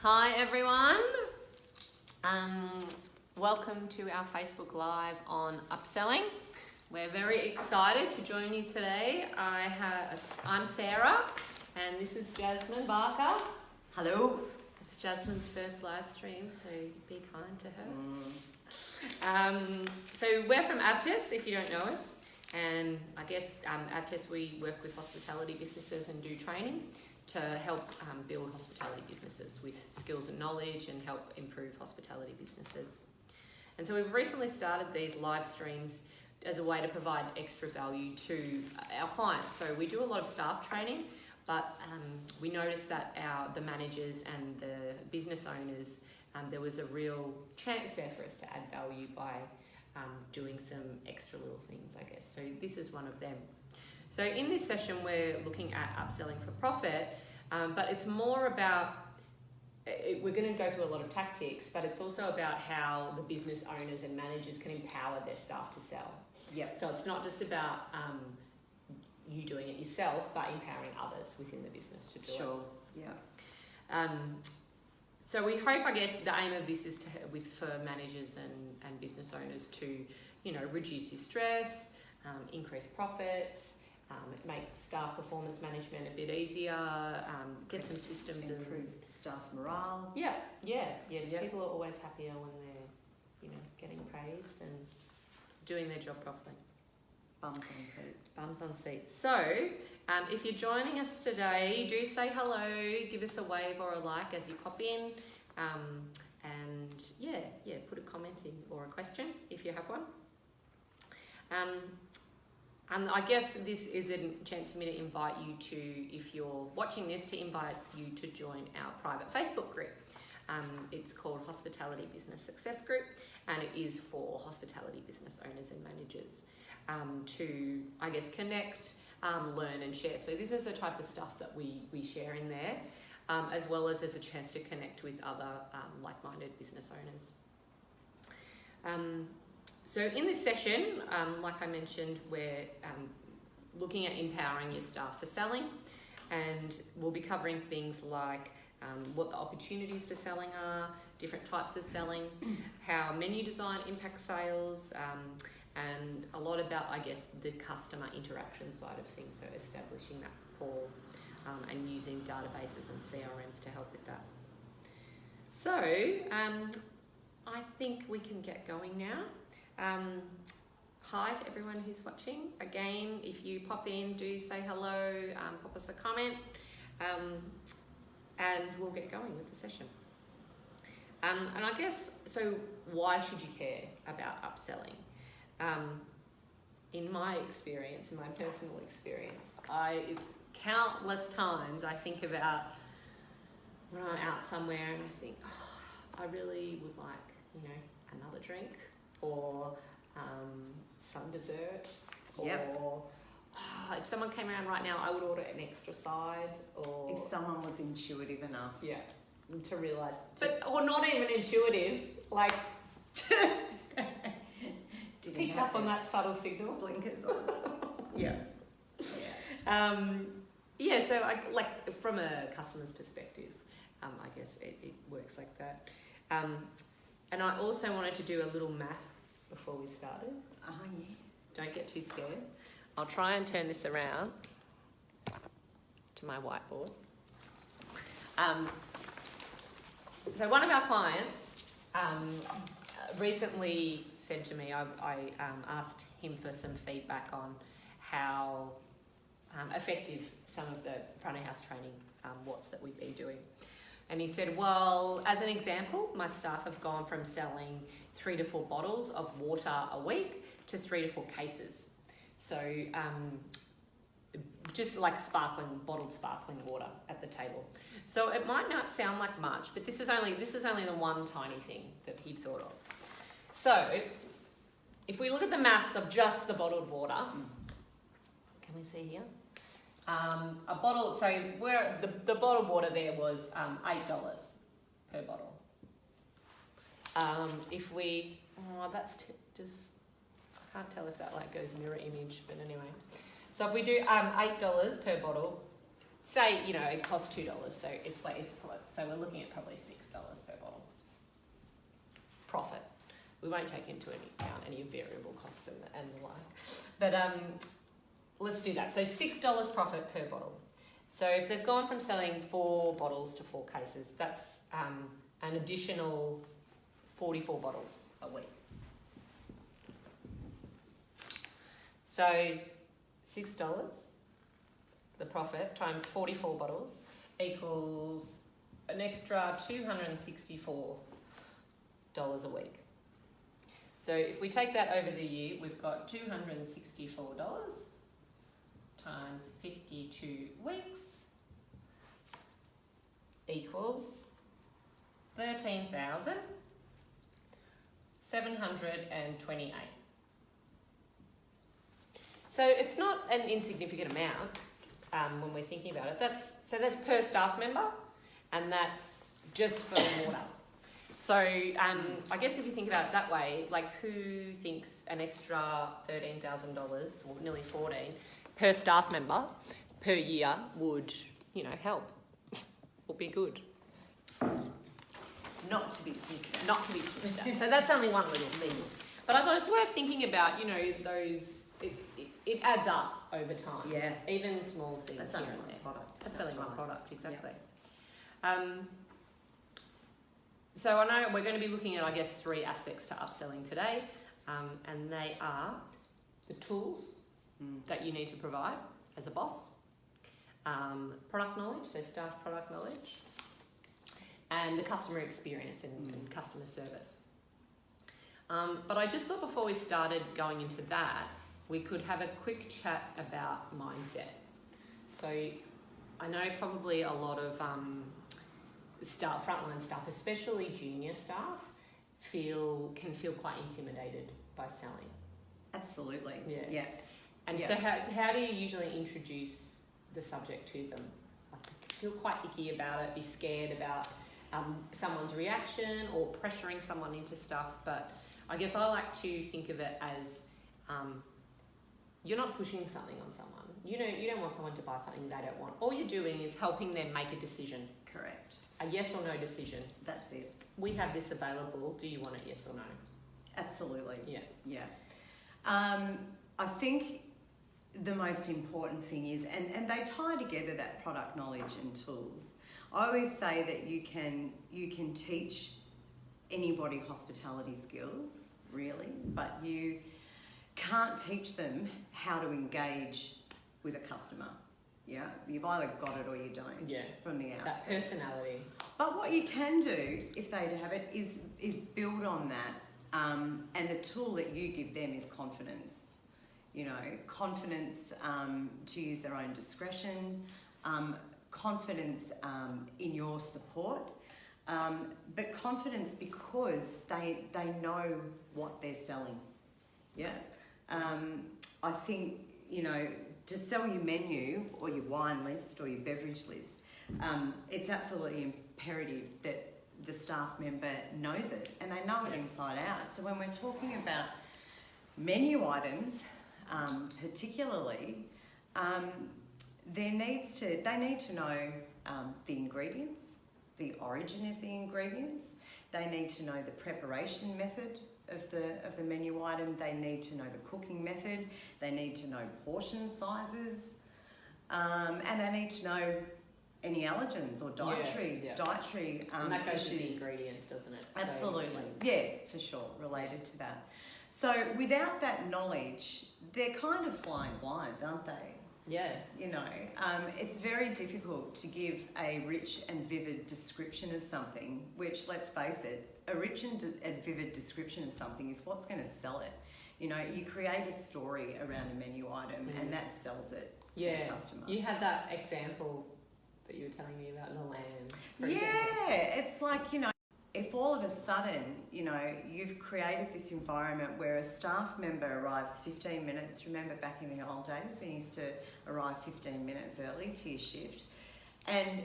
Hi everyone. Welcome to our Facebook Live on Upselling. We're very excited to join you today. I'm Sarah and this is Jasmine Barker. Hello. It's Jasmine's first live stream, so be kind to her. So we're from Avtest, if you don't know us. And I guess Avtest, we work with hospitality businesses and do training to help build hospitality businesses with skills and knowledge and help improve hospitality businesses. And so we've recently started these live streams as a way to provide extra value to our clients. So we do a lot of staff training, but we noticed that the managers and the business owners, there was a real chance there for us to add value by doing some extra little things, I guess. So this is one of them. So in this session, we're looking at upselling for profit, but it's more about, we're going to go through a lot of tactics, but it's also about how the business owners and managers can empower their staff to sell. Yep. So it's not just about you doing it yourself, but empowering others within the business to do it. Sure. Yeah. So we hope, I guess, the aim of this is for managers and business owners to, reduce your stress, increase profits, make staff performance management a bit easier, get some systems improve staff morale. Yes. Yep. People are always happier when they're, getting praised and doing their job properly. Bums on seats. So, if you're joining us today, do say hello, give us a wave or a like as you pop in, and put a comment in or a question if you have one. And I guess this is a chance for me to invite you to, if you're watching this, to invite you to join our private Facebook group. It's called Hospitality Business Success Group, and it is for hospitality business owners and managers to, I guess, connect, learn and share. So this is the type of stuff that we share in there, as well as a chance to connect with other like-minded business owners. So in this session, like I mentioned, we're looking at empowering your staff for selling, and we'll be covering things like what the opportunities for selling are, different types of selling, how menu design impacts sales, and a lot about, I guess, the customer interaction side of things, so establishing that rapport and using databases and CRMs to help with that. So I think we can get going now. Hi to everyone who's watching. Again, if you pop in, do say hello, pop us a comment, and we'll get going with the session. And I guess, so why should you care about upselling? In my experience, in my personal experience, countless times I think about when I'm out somewhere and I think, I really would like, another drink, or some dessert, or if someone came around right now, I would order an extra side, or if someone was intuitive enough. Yeah, to realise. Or not even intuitive, like picked up on that subtle signal. Blinkers on. Yeah. So like from a customer's perspective, I guess it works like that. And I also wanted to do a little math before we started. Yes. Don't get too scared. I'll try and turn this around to my whiteboard. So one of our clients recently said to me, I asked him for some feedback on how effective some of the front of house training was that we've been doing. And he said, well, as an example, my staff have gone from selling 3 to 4 bottles of water a week to 3 to 4 cases. So just like bottled sparkling water at the table. So it might not sound like much, but this is only the one tiny thing that he thought of. So if we look at the maths of just the bottled water, can we see here? A bottle, so where the bottled water there was $8 per bottle. If we, that's just, I can't tell if that goes mirror image, but anyway. So if we do $8 per bottle, say, you know, it costs $2, so so we're looking at probably $6 per bottle profit. We won't take into account any variable costs and the like. But let's do that. So $6 profit per bottle. So if they've gone from selling 4 bottles to 4 cases, that's an additional 44 bottles a week. So $6, the profit, times 44 bottles equals an extra $264 a week. So if we take that over the year, we've got $264 times 52 weeks equals $13,728. So it's not an insignificant amount when we're thinking about it. That's per staff member, and that's just for water. So I guess if you think about it that way, like who thinks an extra $13,000, or nearly 14, per staff member per year would, you know, help or be good? Not to be sniffed at. Not to be sniffed at. So that's only one little thing. But I thought it's worth thinking about, you know, those, it adds up over time. Yeah. Even small things That's here only and one there. product. That's That's only one right. product, exactly. So I know we're going to be looking at, I guess, 3 aspects to upselling today, and they are the tools that you need to provide as a boss, product knowledge, so staff product knowledge, and the customer experience and customer service. But I just thought before we started going into that, we could have a quick chat about mindset. So I know probably a lot of staff, frontline staff, especially junior staff, can feel quite intimidated by selling. Absolutely. Yeah. And so how do you usually introduce the subject to them? Like, feel quite icky about it, be scared about someone's reaction or pressuring someone into stuff. But I guess I like to think of it as you're not pushing something on someone. You don't want someone to buy something they don't want. All you're doing is helping them make a decision. Correct. A yes or no decision. That's it. We have this available. Do you want it, yes or no? Absolutely. Yeah. I think the most important thing is, and they tie together that product knowledge and tools. I always say that you can teach anybody hospitality skills, really, but you can't teach them how to engage with a customer. Yeah, you've either got it or you don't. Yeah. From the outset. That personality. But what you can do, if they have it, is build on that. And the tool that you give them is confidence. You know, confidence to use their own discretion, confidence in your support, but confidence because they know what they're selling. Yeah. I think, you know, to sell your menu or your wine list or your beverage list, it's absolutely imperative that the staff member knows it and they know it inside out. So when we're talking about menu items, particularly, they need to know the ingredients, the origin of the ingredients. They need to know the preparation method of the menu item. They need to know the cooking method. They need to know portion sizes, and they need to know any allergens or dietary and that goes issues. to the ingredients, doesn't it? Absolutely. So, yeah, for sure, related to that. So without that knowledge, they're kind of flying blind, aren't they? Yeah. You know, it's very difficult to give a rich and vivid description of something, which, let's face it, a rich and vivid description of something is what's going to sell it. You know, you create a story around a menu item and that sells it to the customer. You had that example that you were telling me about in the lamb, for example. It's like, you know, if all of a sudden, you know, you've created this environment where a staff member arrives 15 minutes, remember back in the old days when you used to arrive 15 minutes early to your shift, and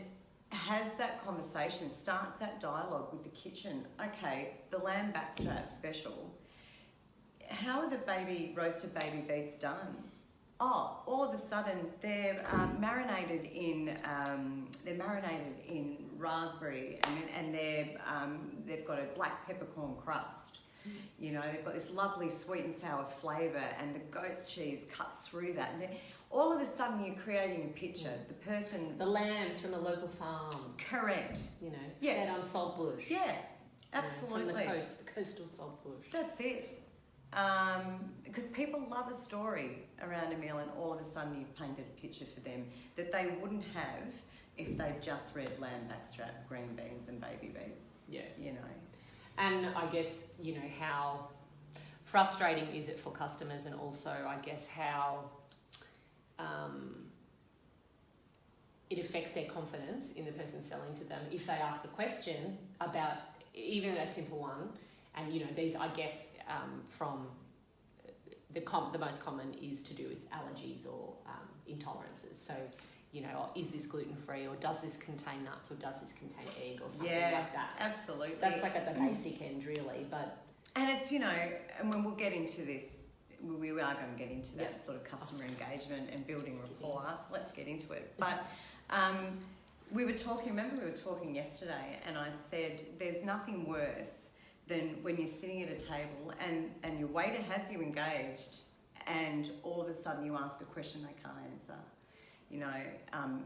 has that conversation, starts that dialogue with the kitchen. Okay, the lamb backstrap special. How are the roasted baby beets done? all of a sudden they're marinated in raspberry, and they've got a black peppercorn crust. You know, they've got this lovely sweet and sour flavour, and the goat's cheese cuts through that. And then all of a sudden you're creating a picture. The person... The lambs from a local farm. Correct. You know, Yeah. fed on saltbush. Yeah, absolutely. From the coast, the coastal saltbush. That's it. Because people love a story around a meal, and all of a sudden you've painted a picture for them that they wouldn't have if they just read lamb backstrap, green beans and baby beans. Yeah. You know. And I guess, you know, how frustrating is it for customers, and also, I guess, how it affects their confidence in the person selling to them if they ask a question about even a simple one. And, you know, these, I guess, from the most common is to do with allergies or intolerances. So, you know, is this gluten-free, or does this contain nuts, or does this contain egg, or something like that. Absolutely. That's like at the basic end, really. But and it's, you know, and when we'll get into this, we are going to get into that sort of customer engagement and building rapport. Let's get into it. But we were talking yesterday, and I said there's nothing worse than when you're sitting at a table and your waiter has you engaged, and all of a sudden you ask a question they can't answer. You know,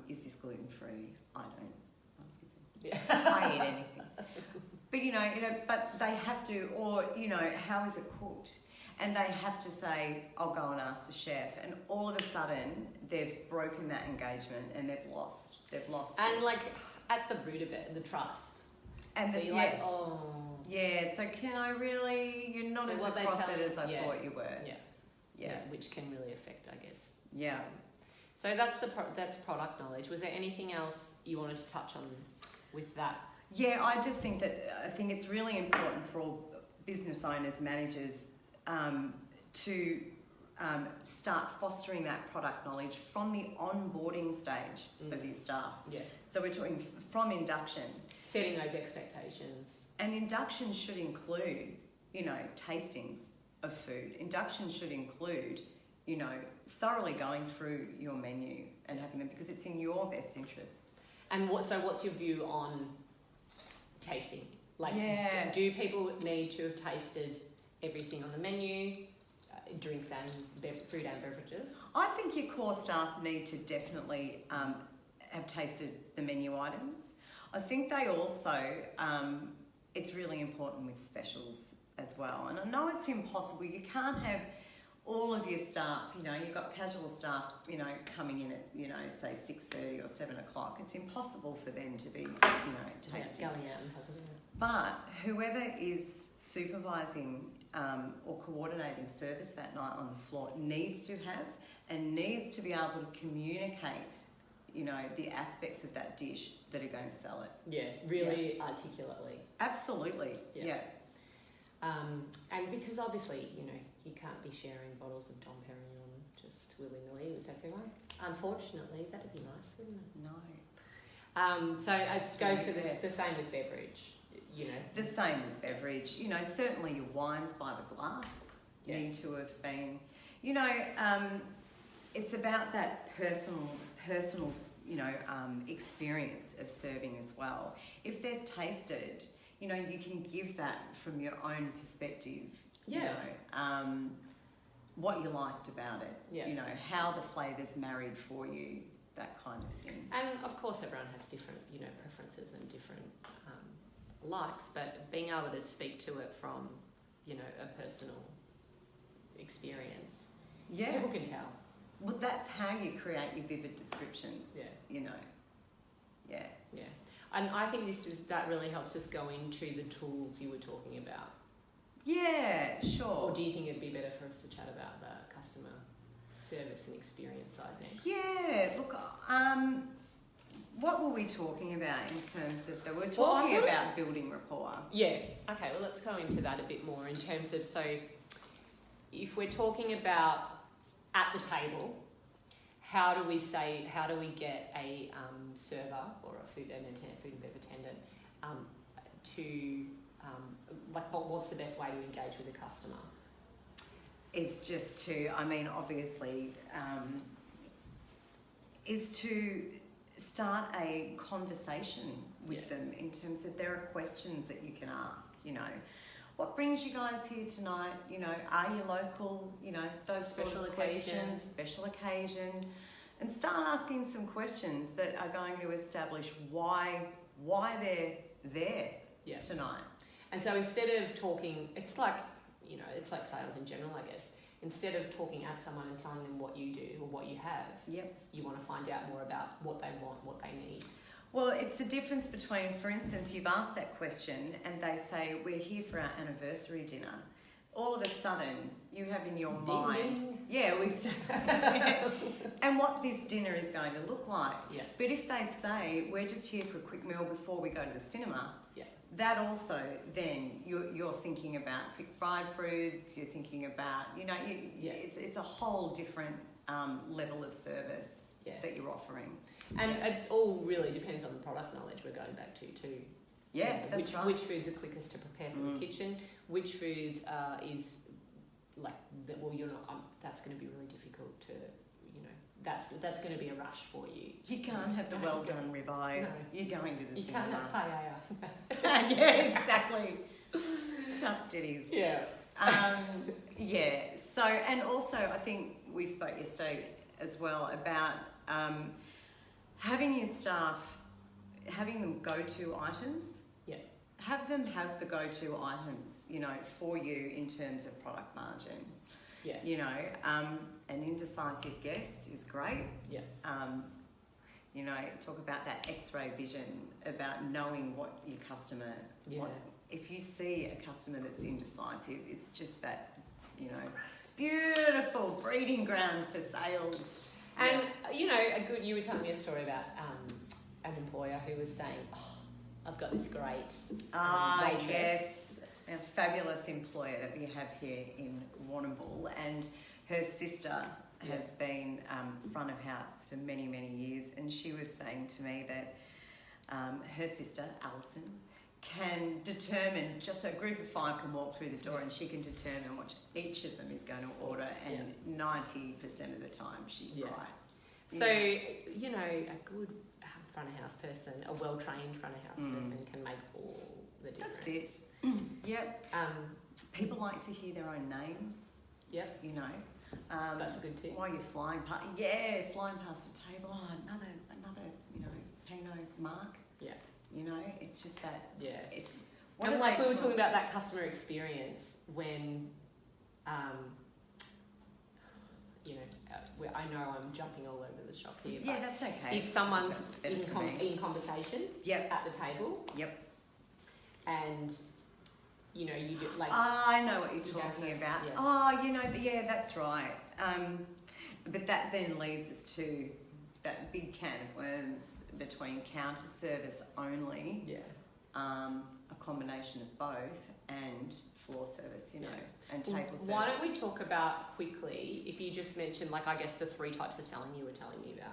is this gluten-free? I don't ask it. Yeah. I eat anything. But you know, but they have to, or you know, how is it cooked? And they have to say, I'll go and ask the chef. And all of a sudden, they've broken that engagement and they've lost. And it. like at the root of it, the trust. And so you're like, oh. Yeah, so can I really, you're not as across it as I thought you were. Yeah, which can really affect, I guess. Yeah. So that's that's product knowledge. Was there anything else you wanted to touch on with that? Yeah, I think it's really important for all business owners, managers, to start fostering that product knowledge from the onboarding stage of your staff. Yeah. So we're talking from induction. Setting those expectations. And induction should include, you know, tastings of food. Induction should include, you know, thoroughly going through your menu and having them, because it's in your best interest. And what's your view on tasting? Like, do people need to have tasted everything on the menu, drinks and food and beverages? I think your core staff need to definitely have tasted the menu items. I think they also, it's really important with specials as well. And I know it's impossible. You can't have all of your staff, you know, you've got casual staff, you know, coming in at, you know, say 6:30 or 7 o'clock. It's impossible for them to be, you know, tasting. Going out and helping out. But whoever is supervising or coordinating service that night on the floor needs to have and needs to be able to communicate, you know, the aspects of that dish that are going to sell it. Yeah, really articulately. Absolutely, yeah. And because obviously, you know, you can't be sharing bottles of Dom Perignon just willy-nilly with everyone. Unfortunately, that'd be nice, wouldn't it? No. So it goes for the same with beverage, you know. The same with beverage. You know, certainly your wines by the glass need to have been, you know, it's about that personal, you know, experience of serving as well. If they've tasted, you know, you can give that from your own perspective. You know, what you liked about it. You know, how the flavours married for you, that kind of thing. And of course, everyone has different, you know, preferences and different likes, but being able to speak to it from, you know, a personal experience, people can tell. Well, that's how you create your vivid descriptions. You know. Yeah. And I think that really helps us go into the tools you were talking about. Yeah, sure. Or do you think it'd be better for us to chat about the customer service and experience side next? Yeah, look, what were we talking about in terms of that? We're talking about building rapport. Yeah, okay, well, let's go into that a bit more in terms of, so if we're talking about at the table, how do we get a server or a food and beverage attendant to, like, what's the best way to engage with a customer? is just to, I mean, obviously, is to start a conversation with them in terms of there are questions that you can ask, you know. What brings you guys here tonight? You know, are you local? You know, those Special sort of occasion. questions, special occasion. And start asking some questions that are going to establish why they're there tonight. And so instead of talking, it's like, you know, it's like sales in general, I guess. Instead of talking at someone and telling them what you do or what you have, you want to find out more about what they want, what they need. Well, it's the difference between, for instance, you've asked that question and they say, we're here for our anniversary dinner. All of a sudden, you have in your mind, exactly, and what this dinner is going to look like. Yeah. But if they say, we're just here for a quick meal before we go to the cinema, that also then you're thinking about quick fried foods, you're thinking about, you know, it's a whole different level of service that you're offering. And it all really depends on the product knowledge we're going back to too. Yeah, that's right. Which foods are quickest to prepare for the kitchen? Which foods is like that? Well, you're not. That's going to be really difficult to, you know. That's going to be a rush for you. You can't have the well done ribeye. No. You're going to the cinema. You can't have paella. Yeah, exactly. Tough ditties. Yeah. So, and also, I think we spoke yesterday as well about having your staff, having them go-to items. Yeah. Have them have the go-to items, you know, for you in terms of product margin. Yeah. You know, an indecisive guest is great. Yeah. You know, talk about that X-ray vision, about knowing what your customer wants. If you see a customer that's indecisive, it's just that, you know, beautiful breeding ground for sales. And, you know, you were telling me a story about an employer who was saying, I've got this great waitress. Yes, a fabulous employer that we have here in Warrnambool, and her sister has been front of house for many, many years, and she was saying to me that her sister, Alison, can determine, just a group of 5 can walk through the door and she can determine what each of them is going to order, and 90% of the time she's right. So, you know, a good front of house person, a well-trained front of house person can make all the difference. That's it. Yep. People like to hear their own names. Yep. You know. That's a good tip. While you're flying past the table, another, you know, Pinot Mark. Yeah. You know, it's just that. Yeah. And like we were talking about that customer experience when, you know, I know I'm jumping all over the shop here. Yeah, that's okay. If someone's in conversation at the table. Yep. And, you know, you do like. I know what you're talking about. Yeah. Oh, you know, that's right. But that then leads us to that big can of worms between counter service only, a combination of both, and floor service, you know, and table service. Why don't we talk about quickly, if you just mentioned, like, I guess the 3 types of selling you were telling me about.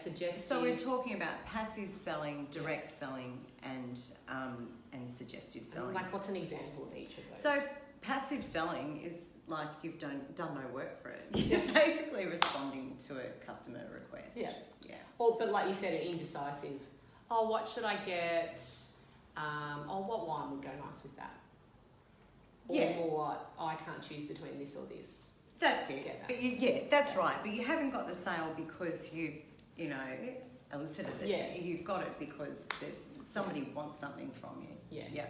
Suggestive. So we're talking about passive selling, direct selling, and suggestive selling. Like, what's an example of each of those? So passive selling is like you've done no work for it. You're basically responding to a customer request. Yeah. Well, but like you said, indecisive. Oh, what should I get? What wine would go nice with that? Or I can't choose between this or this. That's it. But that's right. But you haven't got the sale because you know, elicited it. Yeah. You've got it because somebody wants something from you. Yeah.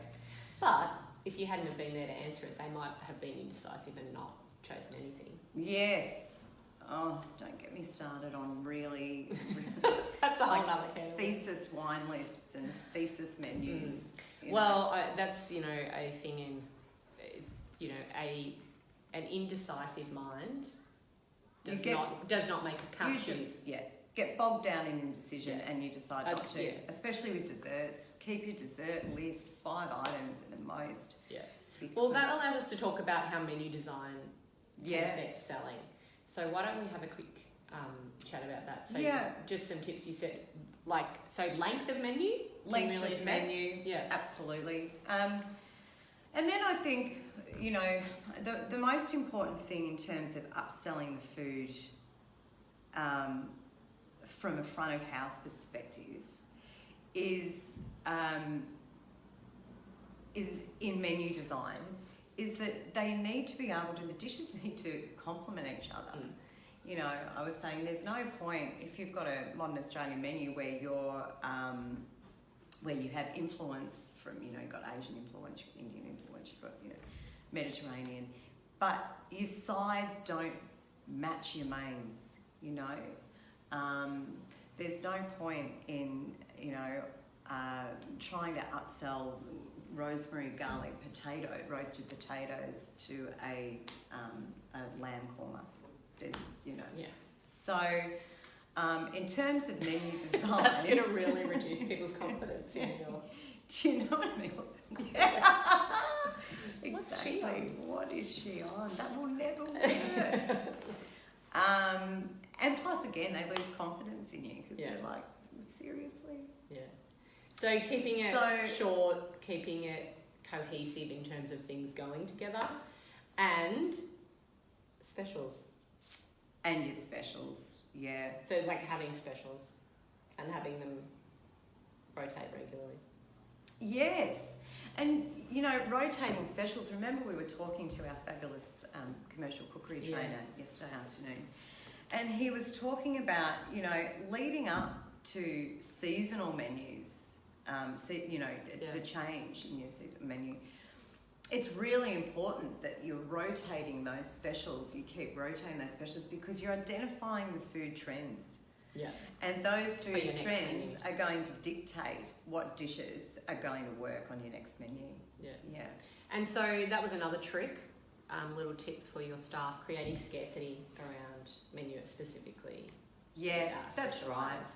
But if you hadn't have been there to answer it, they might have been indecisive and not chosen anything. Yes. Oh, don't get me started on really that's a whole other thesis wine lists and thesis menus. That's, you know, a thing in, you know, an indecisive mind does not make a can't choose. Get bogged down in indecision and you decide not to. Especially with desserts. Keep your dessert list 5 items at the most. Yeah. Well, that allows us to talk about how menu design can affect selling. So why don't we have a quick chat about that? So just some tips you said, like, so length of menu? Menu, absolutely. And then I think, you know, the most important thing in terms of upselling the food from a front of house perspective is in menu design, is that they need to be able to, the dishes need to complement each other. You know, I was saying there's no point if you've got a modern Australian menu where you're where you have influence from, you know, you've got Asian influence, you've got Indian influence, you've got, you know, Mediterranean, but your sides don't match your mains, you know. There's no point in, you know, trying to upsell rosemary garlic roasted potatoes to a lamb korma. There's, you know. Yeah. So, in terms of menu design, that's going to really reduce people's confidence in your. Do you know what I mean? Yeah. Exactly. What is she on? That will never work. And plus, again, they lose confidence in you because they're like, seriously. Yeah. So keeping it short, keeping it cohesive in terms of things going together, and specials. And your specials, yeah. So like having specials and having them rotate regularly. Yes. And, you know, rotating specials, remember we were talking to our fabulous commercial cookery trainer yesterday afternoon, and he was talking about, you know, leading up to seasonal menus, the change in your menu. It's really important that you're rotating those specials, you keep rotating those specials because you're identifying the food trends. Yeah. And those food trends are going to dictate what dishes are going to work on your next menu. Yeah. Yeah. And so that was another trick, little tip for your staff, creating scarcity around menu specifically. Yeah, that's right. Items.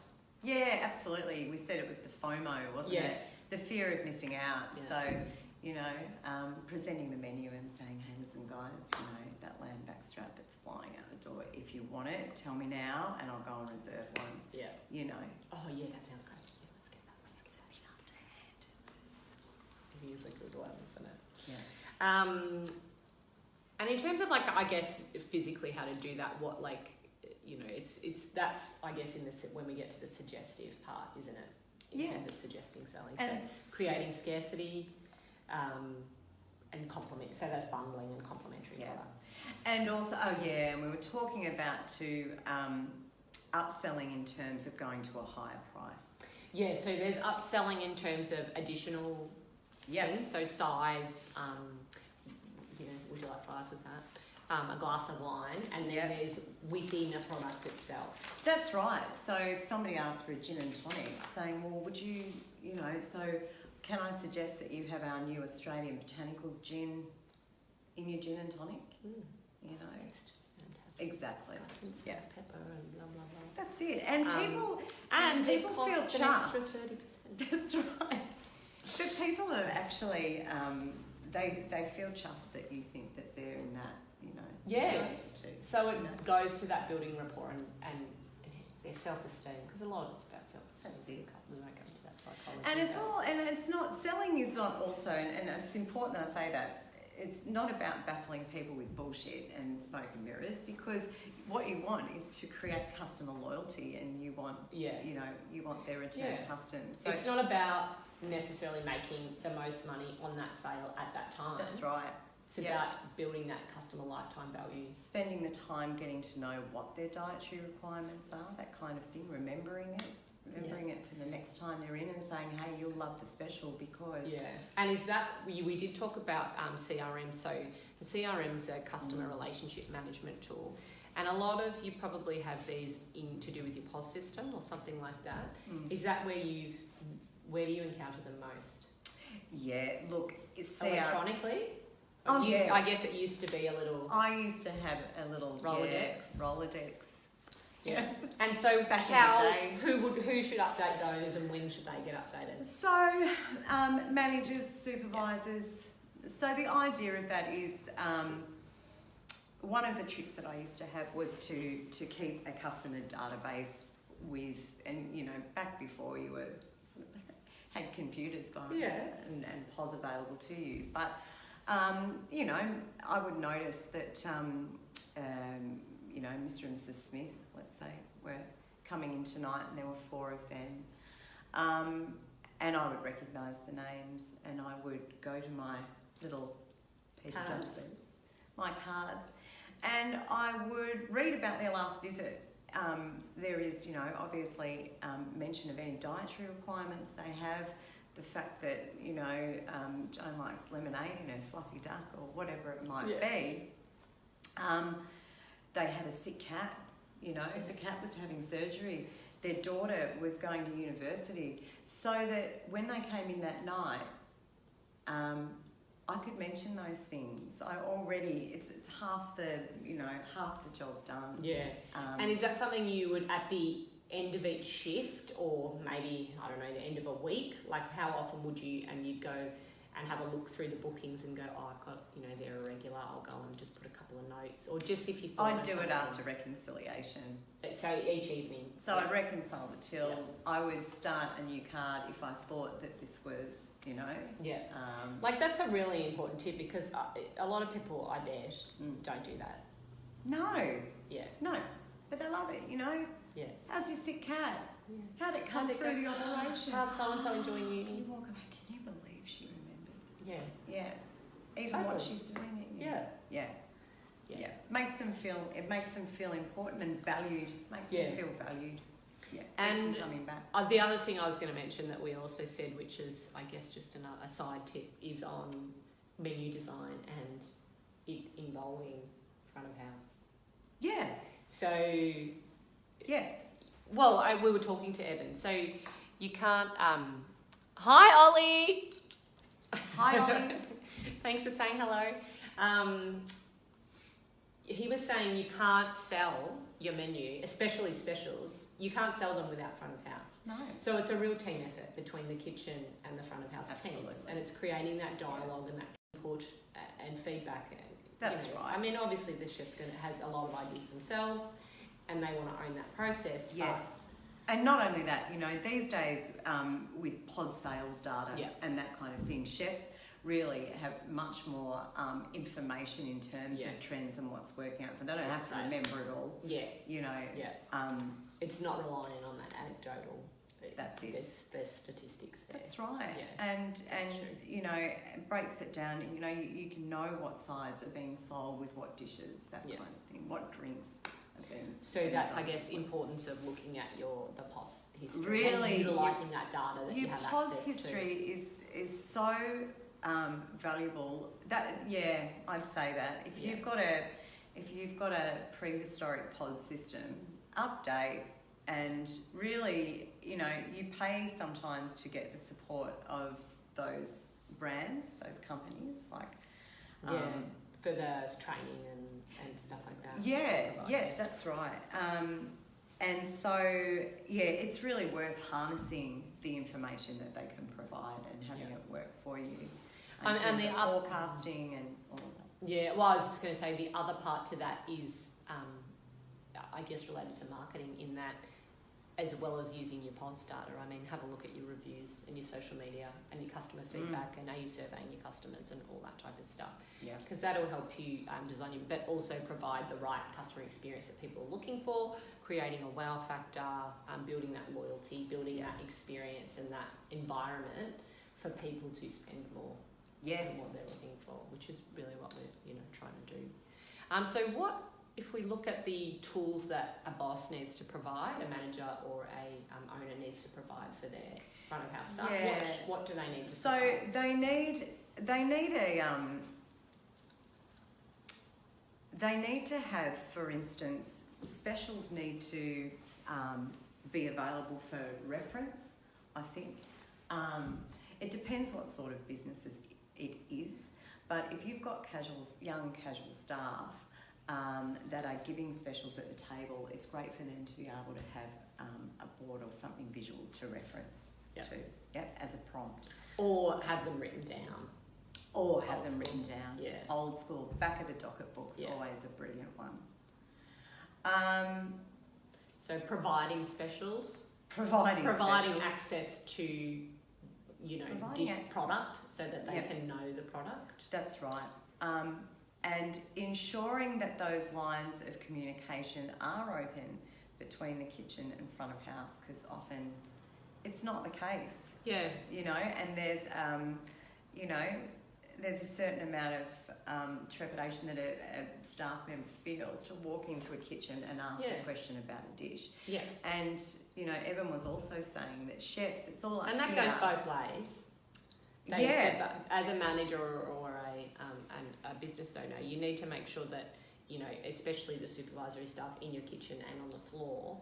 Yeah, absolutely. We said it was the FOMO, wasn't it? The fear of missing out. Yeah. So, you know, presenting the menu and saying, hey, listen, guys, you know, that lamb backstrap, it's flying out the door. If you want it, tell me now and I'll go and reserve one. Yeah. You know. Oh, yeah, that sounds great. Yeah, let's get that. Let's get that up to hand. It is a good one, isn't it? Yeah. And in terms of, like, I guess, physically how to do that, what, like, you know, it's that's, I guess, when we get to the suggestive part, isn't it? In terms of suggesting selling. And so creating scarcity, and complement, so that's bundling and complementary products. And also, and we were talking about upselling in terms of going to a higher price. Yeah, so there's upselling in terms of additional things, so sides, you know, would you like fries with that? A glass of wine, and then there's within a product itself. That's right. So if somebody asks for a gin and tonic, saying, well, would you, you know, so can I suggest that you have our new Australian Botanicals gin in your gin and tonic? You know, it's just fantastic. Exactly. Yeah. Pepper and blah blah blah. That's it. And people feel chuffed. An extra 30%. That's right. But people are actually they feel chuffed that you think that they're in that, you know. Yes. So it goes to that building rapport and their self-esteem, because a lot of it's about self-esteem. That's it. We won't go into that psychology. And it's not, selling is not also, and it's important that I say that, it's not about baffling people with bullshit and smoke and mirrors, because what you want is to create customer loyalty, and you want, you know, you want their return customers. So it's not about necessarily making the most money on that sale at that time. That's right. It's about building that customer lifetime value. Spending the time getting to know what their dietary requirements are, that kind of thing, remembering it for the next time they're in, and saying, hey, you'll love the special because... Yeah, and is that, we did talk about CRM, so the CRM is a customer relationship management tool, and a lot of you probably have these to do with your POS system or something like that. Is that where do you encounter them most? Yeah, look, it's electronically? I guess it used to be a little... I used to have a little... Rolodex. Yeah. And so who should update those, and when should they get updated? So managers, supervisors. So the idea of that is one of the tricks that I used to have was to keep a customer database with, and you know, back before you had computers and POS available to you, but You know, I would notice that, you know, Mr. and Mrs. Smith, let's say, were coming in tonight and there were 4 of them. And I would recognise the names and I would go to my little Peter Dunsans, my cards, and I would read about their last visit. There is, you know, obviously mention of any dietary requirements they have, the fact that, you know, Joan likes lemonade in her fluffy duck or whatever it might be. They had a sick cat, you know, the cat was having surgery. Their daughter was going to university, so that when they came in that night, I could mention those things. It's half the, you know, half the job done. Yeah. And is that something you would, at the end of each shift, or maybe, I don't know, the end of a week, like how often would you, and you'd go and have a look through the bookings and go, oh, I've got, you know, they're a regular, I'll go and just put a couple of notes, or just if you thought I'd do it after reconciliation. So each evening. So I'd reconcile the till. I would start a new card if I thought that this was, you know. Yeah. Like that's a really important tip, because a lot of people, I bet, don't do that. No. Yeah. No. But they love it, you know. Yeah. How's your sick cat? Yeah. How'd it come through the operation? How's so-and-so enjoying uni? You walk away, can you believe she remembered? Yeah. Yeah. Even what she's doing. Yeah. Yeah. Yeah. It makes them feel important and valued. Makes them feel valued. Yeah. And coming back. The other thing I was going to mention that we also said, which is, I guess, just a side tip, is on menu design and it involving front of house. Yeah. So, yeah. Well, we were talking to Evan. So you can't. Hi, Ollie. Hi, Ollie. Thanks for saying hello. He was saying you can't sell your menu, especially specials. You can't sell them without front of house. No. So it's a real team effort between the kitchen and the front of house Absolutely. teams, and it's creating that dialogue and that input and feedback. And, that's right. I mean, obviously the chef's has a lot of ideas themselves, and they want to own that process. Yes. And not only that, you know, these days with POS sales data and that kind of thing, chefs really have much more information in terms of trends and what's working out. But they don't have to remember it all. Yeah. You know. Yeah. It's not relying on that anecdotal. That's it. There's statistics there. That's right. Yeah. And you know, it breaks it down. You know, you can know what sides are being sold with what dishes, that kind of thing, what drinks. So that's, I guess, importance of looking at the POS history, really and utilising that data that you have POS access history to. is so valuable. That I'd say that if you've got a prehistoric POS system, update, and really, you know, you pay sometimes to get the support of those brands, those companies, like for the training and stuff like that. Yeah, that's right. And so, it's really worth harnessing the information that they can provide and having it work for you. And the forecasting and all of that. Yeah, well, I was just going to say the other part to that is, I guess, related to marketing in that, as well as using your POS data, I mean, have a look at your reviews and your social media and your customer feedback and are you surveying your customers and all that type of stuff. Yeah. Because that'll help you design your, but also provide the right customer experience that people are looking for, creating a wow factor, building that loyalty, building that experience and that environment for people to spend more than what they're looking for, which is really what we're trying to do. So what if we look at the tools that a boss needs to provide, a manager or a owner needs to provide for their front of house staff? What do they need to provide? So they need to have, for instance, specials need to be available for reference, I think. It depends what sort of business it is, but if you've got young casual staff that are giving specials at the table, it's great for them to be able to have a board or something visual to reference to, as a prompt. Or have them written down. Yeah. Old school, back of the docket book's always a brilliant one. So providing specials. Providing specials. Access to Providing dish product so that they can know the product. That's right. And ensuring that those lines of communication are open between the kitchen and front of house, because often it's not the case. Yeah. And there's, there's a certain amount of trepidation that a staff member feels to walk into a kitchen and ask a question about a dish. Yeah. And, Evan was also saying that chefs, it's all up and that here. goes both ways. As a manager or a business owner, you need to make sure that, especially the supervisory staff in your kitchen and on the floor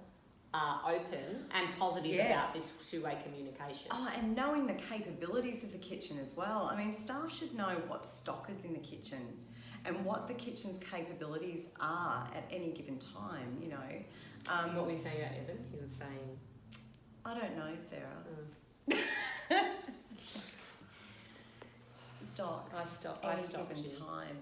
are open and positive about this two-way communication. Oh, and knowing the capabilities of the kitchen as well. I mean, staff should know what stock is in the kitchen and what the kitchen's capabilities are at any given time, What were you saying about Evan? He was saying... I don't know, Sarah. Stock. I stopped given you. time.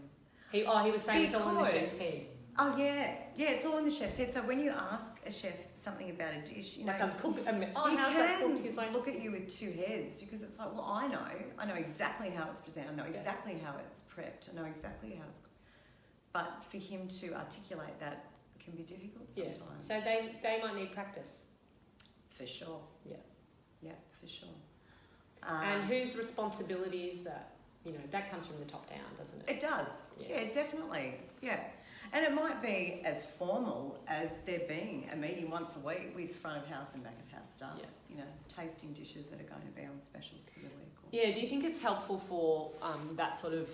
He was saying it's all in the chef's head. Oh yeah, it's all in the chef's head. So when you ask a chef something about a dish, like I'm cooking. How's that cooked? He's like, look at you with two heads, because it's like, well, I know exactly how it's presented. I know exactly how it's prepped. I know exactly how it's. But for him to articulate that can be difficult sometimes. So they might need practice. For sure. Yeah, for sure. And whose responsibility is that? That comes from the top down, doesn't it? It does. Yeah, definitely. Yeah. And it might be as formal as there being a meeting once a week with front of house and back of house staff. Yeah. Tasting dishes that are going to be on specials for the week. Yeah. Do you think it's helpful for that sort of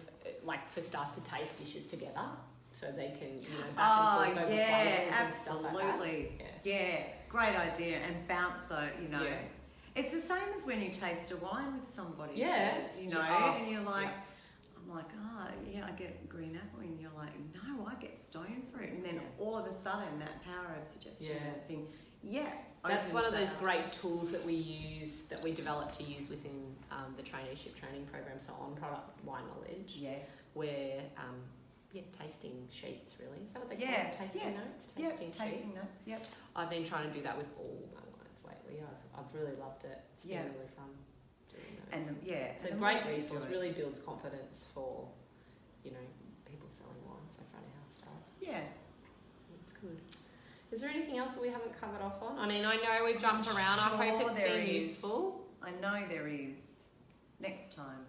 for staff to taste dishes together so they can back and forth over flavours and stuff like that? Absolutely. Yeah. Great idea. And bounce though. It's the same as when you taste a wine with somebody. Else, and you're like, I'm like, I get green apple, and you're like, no, I get stone fruit, and then all of a sudden that power of suggestion, that thing, that's one of those great tools that we developed to use within the traineeship training program. So on product wine knowledge, where tasting sheets, really. Is that what they call it? Tasting notes. Tasting notes. Yep. I've been trying to do that with all my wines lately. I've really loved it. It's been really fun doing those. It's a great resource. Really builds confidence for, people selling wine, so front of house staff. Yeah. It's good. Is there anything else that we haven't covered off on? I mean, I know we've jumped around. I hope it's been useful. I know there is. Next time.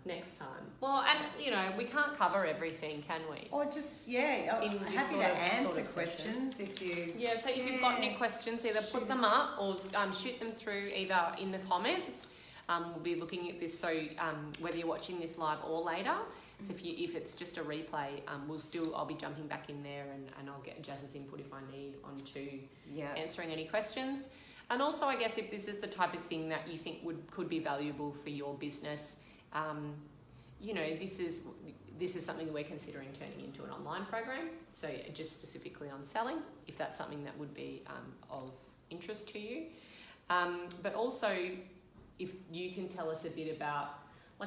Well, and we can't cover everything, can we? Or just happy to answer questions if you. Yeah. So if you've got any questions, either put them up or shoot them through either in the comments. We'll be looking at this. So whether you're watching this live or later, so if it's just a replay, I'll be jumping back in there and I'll get Jaz's input if I need onto answering any questions. And also, I guess if this is the type of thing that you think could be valuable for your business, this is something that we're considering turning into an online program. So just specifically on selling, if that's something that would be of interest to you. But also, if you can tell us a bit about,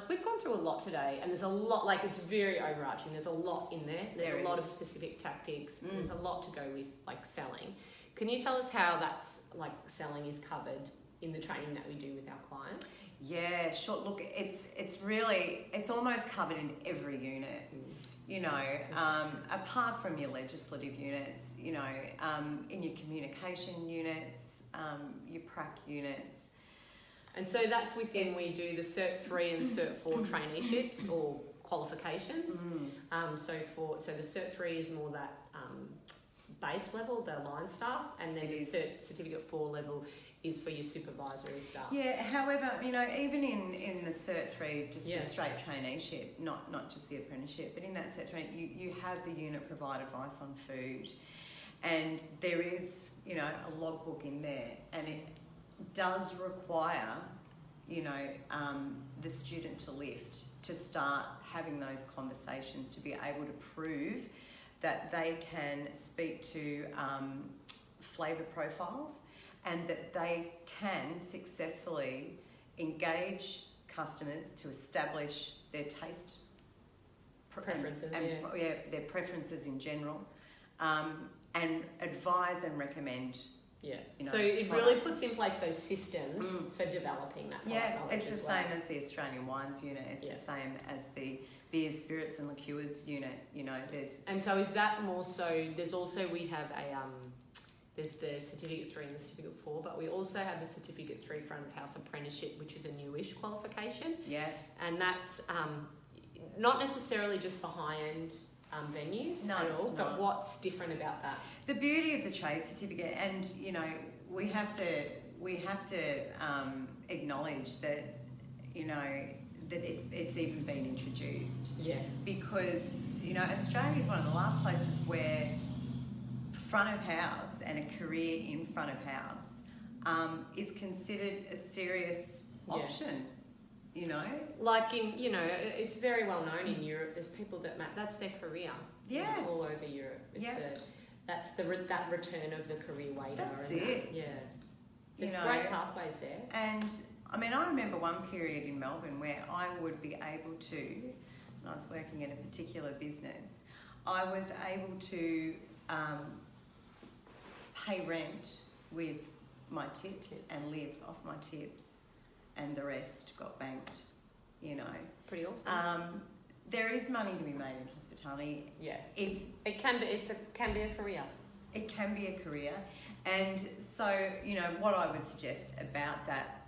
we've gone through a lot today, and there's a lot, it's very overarching. There's a lot in there. There's a lot of specific tactics. There's a lot to go with, selling. Can you tell us how that's, selling is covered in the training that we do with our clients? Yeah, sure. Look, it's almost covered in every unit. Apart from your legislative units, in your communication units, your prac units. And so that's within, we do the Cert 3 and Cert 4 traineeships or qualifications. So the Cert 3 is more that base level, the line staff, and then the Certificate 4 level is for your supervisory staff. Yeah, however, even in the Cert 3, just the straight traineeship, not just the apprenticeship, but in that Cert 3, you have the unit provide advice on food, and there is, a logbook in there, and it does require, the student to lift, to start having those conversations, to be able to prove that they can speak to flavour profiles and that they can successfully engage customers to establish their taste preferences their preferences in general, and advise and recommend Yeah. You know, so it products. really puts in place those systems for developing that product Yeah, knowledge it's the as well. same as the Australian wines unit. It's the same as the beers, spirits and liqueurs unit. You know, there's... And so is that more so, there's also, we have a, there's the Certificate 3 and the Certificate 4, but we also have the Certificate 3 front of house apprenticeship, which is a newish qualification. Yeah. And that's not necessarily just for high-end venues at all, but what's different about that? The beauty of the trade certificate, and you know, we have to acknowledge that, you know, that it's even been introduced. Yeah. Because, you know, Australia is one of the last places where front of house and a career in front of house is considered a serious option. You know, like in, you know, it's very well known in Europe. There's people that that's their career. Yeah. All over Europe. It's that's that return of the career waiter. That's and it. Yeah. There's you know, great pathways there. And I mean, I remember one period in Melbourne where I would be able to, when I was working in a particular business, I was able to pay rent with my tips and live off my tips, and the rest got banked, you know. Pretty awesome. There is money to be made in hospitality. Yeah. If it can be, can be a career. It can be a career. And so, you know, what I would suggest about that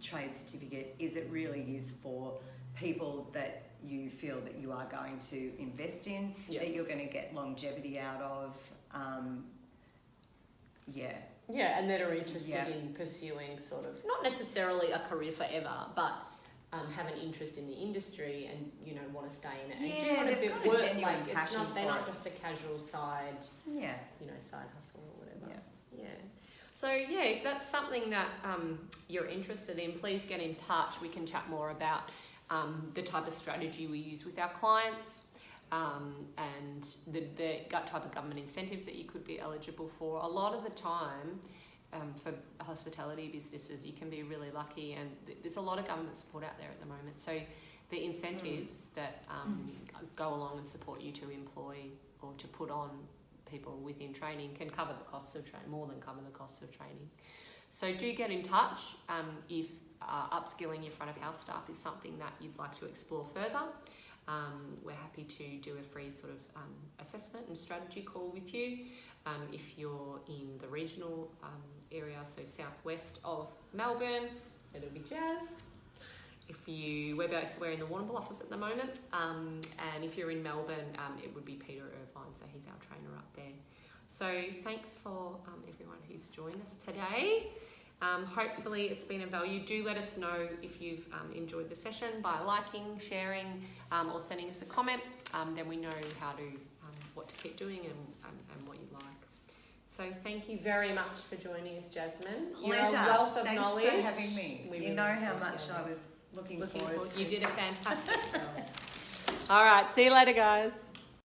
trade certificate is it really is for people that you feel that you are going to invest in, that you're going to get longevity out of. Yeah, and that are interested in pursuing sort of, not necessarily a career forever, but have an interest in the industry and, you know, want to stay in it. And do want a bit work, like it's not, they're not just a casual side, you know, side hustle or whatever. Yeah. So if that's something that you're interested in, please get in touch. We can chat more about the type of strategy we use with our clients. And the type of government incentives that you could be eligible for. A lot of the time, for hospitality businesses, you can be really lucky, and there's a lot of government support out there at the moment. So the incentives that go along and support you to employ or to put on people within training can cover the costs of training, more than cover the costs of training. So do get in touch if upskilling your front of house staff is something that you'd like to explore further. We're happy to do a free sort of assessment and strategy call with you. If you're in the regional area, so southwest of Melbourne, it'll be Jaz. We're in the Warrnambool office at the moment, and if you're in Melbourne, it would be Peter Irvine, so he's our trainer up there. So thanks for everyone who's joined us today. Hopefully it's been of value. Do let us know if you've enjoyed the session by liking, sharing, or sending us a comment. Then we know what to keep doing and what you like. So thank you very much for joining us, Jasmine. Pleasure. You're a wealth of knowledge. Thanks for having me. You know how much I was looking forward to. You did a fantastic job. All right, see you later, guys.